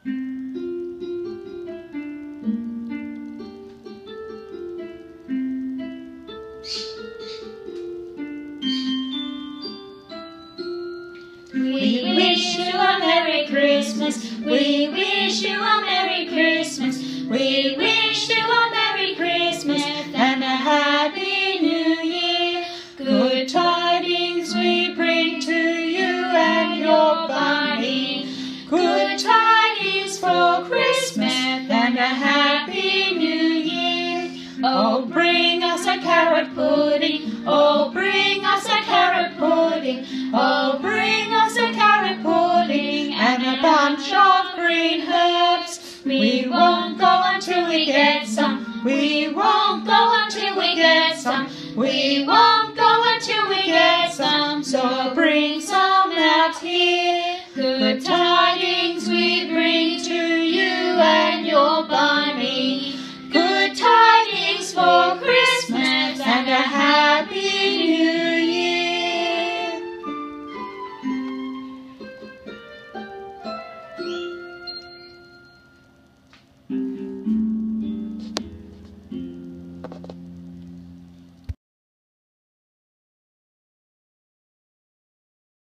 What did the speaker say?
We wish you a Merry Christmas. We wish you a Merry Christmas. We wish you a Merry Christmas and a Happy New Year. Good tidings we bring to you and your bunny. Good tidings for Christmas and a Happy New Year. Oh, bring us a carrot pudding. Oh, bring us a carrot pudding. Oh, bring us a carrot pudding and a bunch of green herbs. We won't go until we get some. We won't